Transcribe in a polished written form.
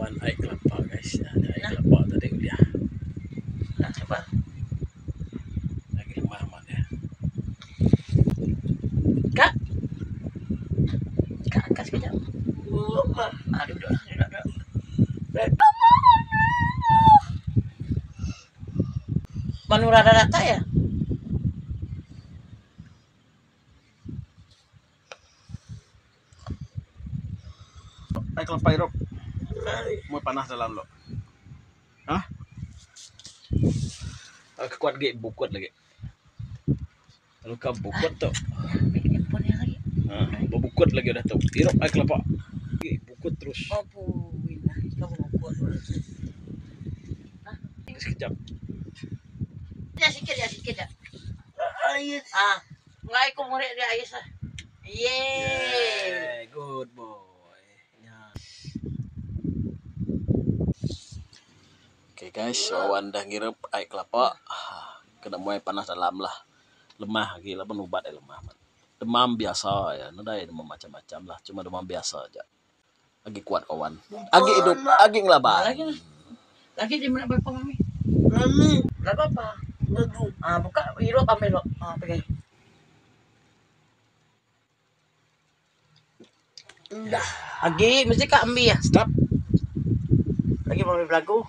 awan air kelapa guys. Ada air kelapa tadi udah. Nak coba. Lagi lemah amat ya. Kak. Kak angkat sekejap. Aduh, duduk. Manura ada data ya? Air kelapa irok. Mau panas dalam lo. Hah? Kuat lagi, bukut lagi. Kalau kau bukut tuh. Bikin handphone lagi. Bukut lagi udah tuh. Irok air kelapa. Bukut terus. Oh, puina. Kamu bukut. Sekejap. Ya sikit ya. Ngai ko murid dia ayos lah. Yeay. Good boy. Ya. Oke guys, awan dah ngirup air kelapa. Kena mulai panas dalam lah. Lemah gila penubat lemah. Demam biasa ya, nada demam macam-macam lah. Cuma demam biasa aja. Lagi kuat kawan. Agi hidup, agi ngelaban. Lagi di mana berapa mami? Mami, berapa apa? Buka hero ambil lo. Pakai. Dah. Lagi mesti kak ambil ya. Stop. Lagi mau belagu.